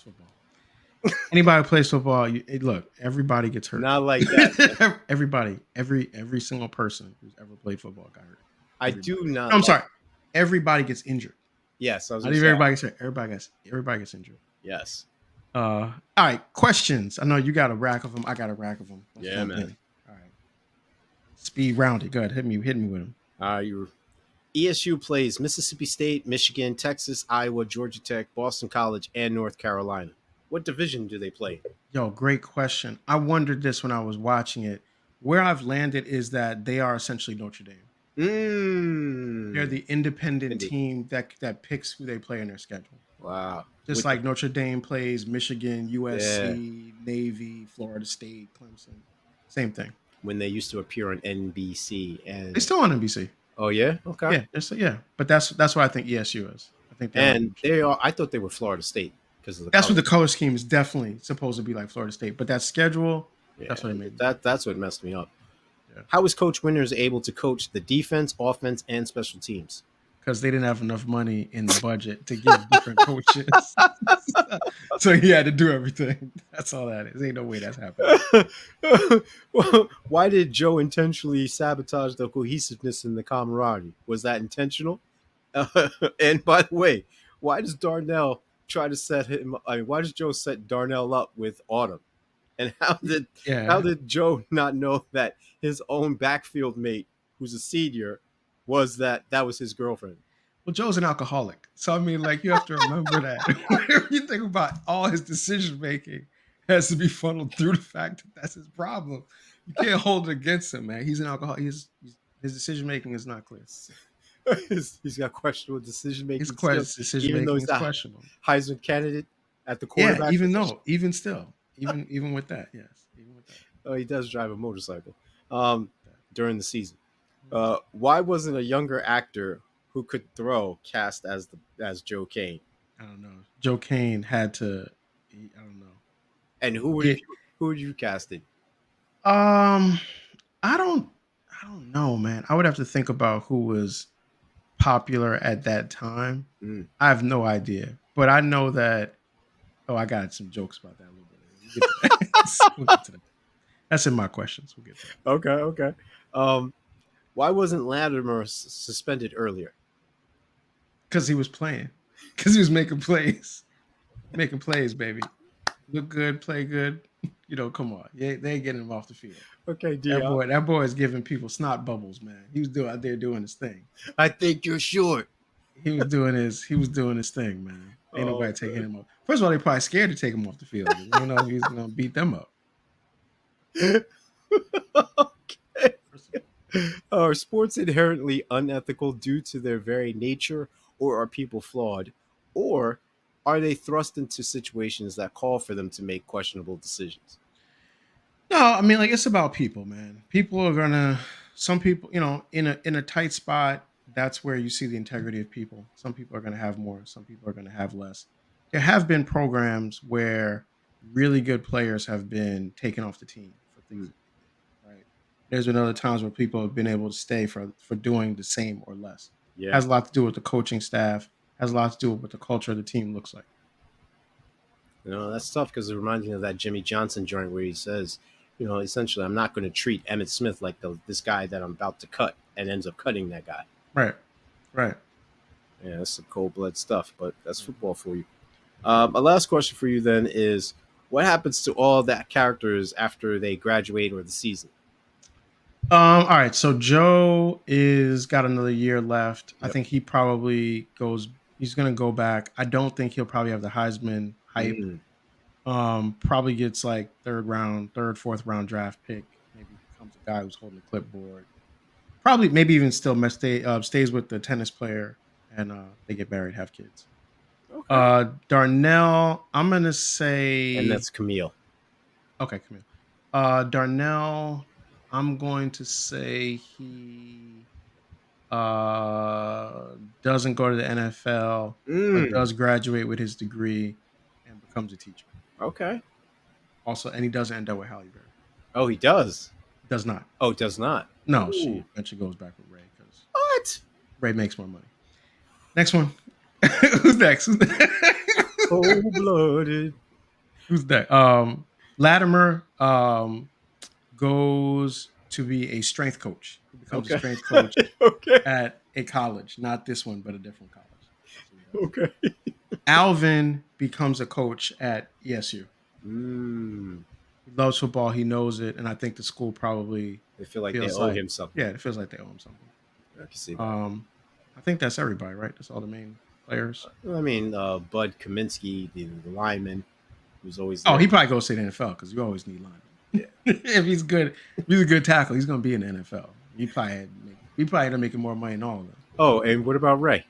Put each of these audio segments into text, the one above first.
football. Anybody who plays football, look, everybody gets hurt. Not like that. Everybody, every single person who's ever played football got hurt. I Everybody. do not. No, I'm sorry. Everybody gets injured. Yes, I was Not going to even say. everybody gets hurt. Everybody gets injured. Yes. All right, questions. I know you got a rack of them. I got a rack of them. Yeah, man. All right. Speed rounded. Go ahead. Hit me with them. ESU plays Mississippi State, Michigan, Texas, Iowa, Georgia Tech, Boston College, and North Carolina. What division do they play? Yo, great question. I wondered this when I was watching it. Where I've landed is that they are essentially Notre Dame. They're the independent team that picks who they play in their schedule. Wow. Just like Notre Dame plays Michigan, USC, Navy, Florida State, Clemson. Same thing. When they used to appear on NBC. And they're still on NBC. Oh, yeah? Okay. Yeah. But that's what I think ESU is. I think they are. I thought they were Florida State because of the That's what the color scheme is definitely supposed to be like Florida State. But that schedule, that's what I mean. That's what messed me up. Yeah. How was Coach Winters able to coach the defense, offense, and special teams? Because they didn't have enough money in the budget to give different coaches. So he had to do everything. That's all that is. Ain't no way that's happening. Well, why did Joe intentionally sabotage the cohesiveness and the camaraderie? Was that intentional? And by the way, why does Darnell try to set him? Why does Joe set Darnell up with Autumn? And how did Joe not know that his own backfield mate, who's a senior, was that was his girlfriend? Well, Joe's an alcoholic. So, I mean, like, you have to remember that. Whenever you think about all his decision-making has to be funneled through the fact that that's his problem. You can't hold it against him, man. He's an alcoholic. His decision-making is not clear. He's got questionable decision-making. His decision-making is questionable. Heisman candidate at the quarterback. Yeah, even still. Even with that, yes. Even with that. Oh, he does drive a motorcycle during the season. Why wasn't a younger actor who could throw cast as Joe Kane? I don't know. Joe Kane had to. I don't know. And who would you cast it? I don't know, man. I would have to think about who was popular at that time. I have no idea, but I know that. Oh, I got some jokes about that a little bit. We'll get to that. That's in my questions. We'll get to that. Okay. Why wasn't Latimer suspended earlier? Because he was playing. Because he was making plays. Making plays, baby. Look good, play good. Come on. They ain't getting him off the field. Okay, that boy is giving people snot bubbles, man. He was out there doing his thing. I think you're short. He was doing his thing, man. Ain't nobody taking him up. First of all, they're probably scared to take him off the field. He's gonna beat them up. Okay. Are sports inherently unethical due to their very nature, or are people flawed, or are they thrust into situations that call for them to make questionable decisions? No, I mean, like, it's about people, man. Some people, in a tight spot, that's where you see the integrity of people. Some people are going to have more. Some people are going to have less. There have been programs where really good players have been taken off the team for things. Right. There's been other times where people have been able to stay for doing the same or less. Yeah. It has a lot to do with the coaching staff. Has a lot to do with what the culture of the team looks like. That's tough because it reminds me of that Jimmy Johnson joint where he says, essentially, I'm not going to treat Emmitt Smith like this guy that I'm about to cut, and ends up cutting that guy. Right. Yeah, that's some cold-blooded stuff, but that's football for you. My last question for you then is, what happens to all that characters after they graduate or the season? All right, so Joe got another year left. Yep. I think he probably he's going to go back. I don't think he'll probably have the Heisman hype. Probably gets like fourth round draft pick. Maybe becomes a guy who's holding a clipboard. Probably, maybe even still stays with the tennis player, and they get married, have kids. Okay. Darnell, I'm gonna say, and that's Camille. Okay, Camille. Darnell, I'm going to say he doesn't go to the NFL, but does graduate with his degree and becomes a teacher. Okay. Also, and he doesn't end up with Halle Berry. Oh, he does? Does not. Oh, does not? No, she eventually goes back with Ray. What? Ray makes more money. Next one. Who's next? Cold blooded. Who's that? Latimer goes to be a strength coach. He becomes a Okay. strength coach Okay. at a college, not this one, but a different college. That's what he does. Okay. Alvin becomes a coach at ESU. Mm. He loves football. He knows it, and I think the school probably They feel like they feels owe like, him something. yeah, it feels like they owe him something. I can see that. I think that's everybody, right? That's all the main players. I mean, Bud Kaminsky, the lineman, who's always Oh, there. he probably goes to the NFL because you always need linemen. Yeah. If he's good, if he's a good tackle, he's going to be in the NFL. He probably end up making more money than all of them. Oh, and what about Ray?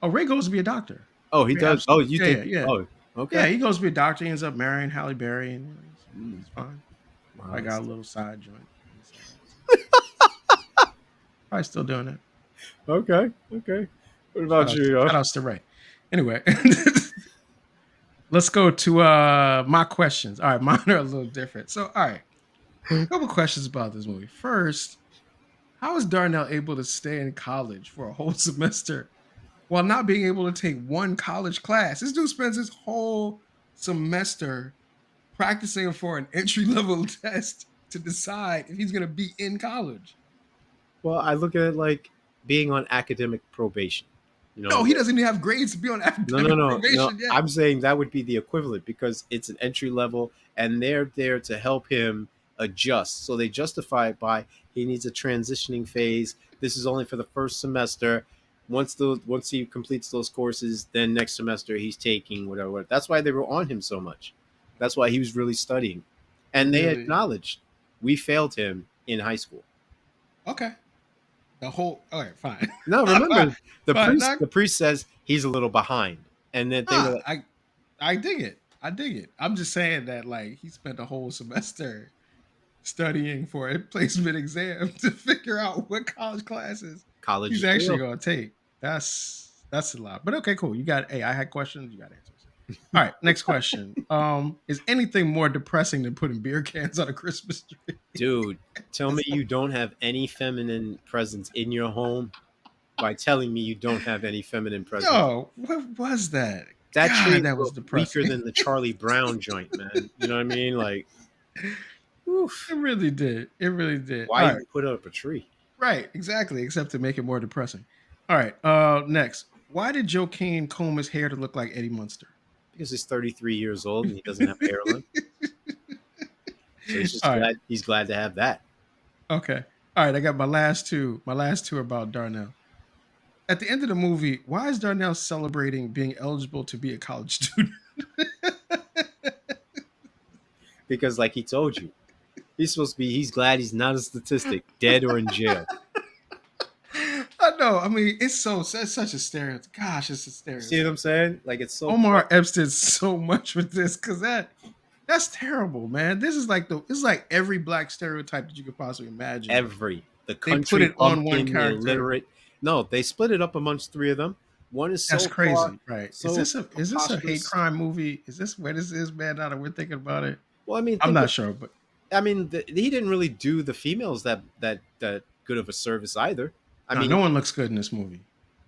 Oh, Ray goes to be a doctor. Oh, he Ray does. Oh, absolutely, you yeah, think? yeah, Oh, yeah. okay. He goes to be a doctor. He ends up marrying Halle Berry, and Mm. he's fine. Wow, I got that's a little side joint on the side. So. Probably still doing it. okay. Okay. What Shout about out, you? shout outs to Ray. Anyway, let's go to my questions. All right, mine are a little different. So, all right, a couple questions about this movie. First, how is Darnell able to stay in college for a whole semester while not being able to take one college class? This dude spends his whole semester practicing for an entry level test to decide if he's going to be in college. Well, I look at it like being on academic probation. You know, No, he doesn't even have grades to be on no, no, academic no, no. probation yet. I'm saying that would be the equivalent because it's an entry level, and they're there to help him adjust. So they justify it by he needs a transitioning phase. This is only for the first semester. Once he completes those courses, then next semester he's taking whatever. That's why they were on him so much. That's why he was really studying, They and they really acknowledged we failed him in high school. okay. The whole all right, fine. No, remember the fine. priest. The priest says he's a little behind, and then they were like, I dig it. I dig it. I'm just saying that like he spent a whole semester studying for a placement exam to figure out what college classes "College he's is actually real." going to take. That's a lot. But okay, cool. You got hey, I had questions, you got answers. All right, next question. Is anything more depressing than putting beer cans on a Christmas tree? Dude, tell me you don't have any feminine presence in your home by telling me you don't have any feminine presence. Yo, what was that? That tree God, is that was weaker depressing. than the Charlie Brown joint, man. You know what I mean? Like, It oof. really did. It really did. Why All even right. put up a tree? Right, exactly. Except to make it more depressing. All right. Next. Why did Joe Kane comb his hair to look like Eddie Munster? Because he's 33 years old and he doesn't have a hairline. So he's just All right. glad he's glad to have that. Okay. All right. I got my last two. My last two are about Darnell. At the end of the movie, why is Darnell celebrating being eligible to be a college student? Because like he told you, he's glad he's not a statistic, dead or in jail. I know. I mean, it's such a stereotype. Gosh, it's a See what I'm stereotype. saying? Like it's so Omar Epps did so much with this because that's terrible, man. This is like every black stereotype that you could possibly imagine. the They put country it on one bumpkin, the character. illiterate. No, they split it up amongst three of them. One is That's so far crazy, right? so Is this a hate preposterous. crime movie? Is this where this is, man? Now that we're thinking about it, Well, I mean, I'm not sure, but he didn't really do the females that good of a service either. I no, mean, no one looks good in this movie.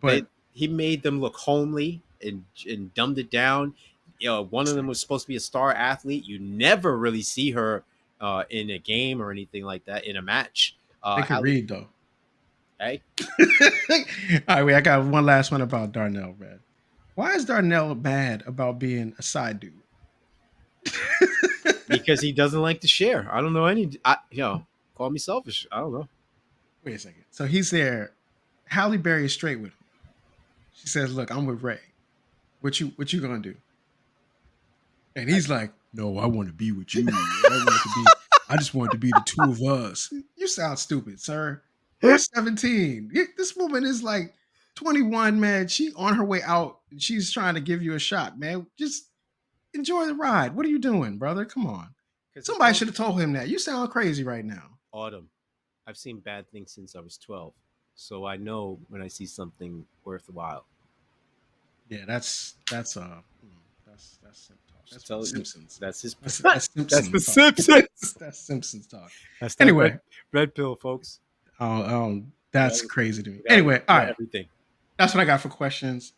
they But he made them look homely and dumbed it down. You know, one of them was supposed to be a star athlete. You never really see her in a game or anything like that in a match. they could Halle, read though. hey, All right, wait. I got one last one about Darnell. Red. Why is Darnell mad about being a side dude? because he doesn't like to share. I don't know call me selfish. I don't know. Wait a second. So he's there. Halle Berry is straight with him. She says, "Look, I'm with Ray. What you gonna do?" And he's like, "No, I want to be with you. I just want it to be the two of us." You sound stupid, sir. You're 17. This woman is like 21, man. She on her way out. She's trying to give you a shot, man. Just enjoy the ride. What are you doing, brother? Come on. Because he Somebody told should have told him that. You sound crazy right now. Autumn. I've seen bad things since I was 12, so I know when I see something worthwhile. Yeah, that's Simp talk. Just That's tell you, Simpsons. that's his. That's That's Simpson the talk. Simpsons. That's Simpsons talk. That's that Anyway, red pill, folks. that's We crazy to me. got, Anyway, all we got right. everything. That's what I got for questions.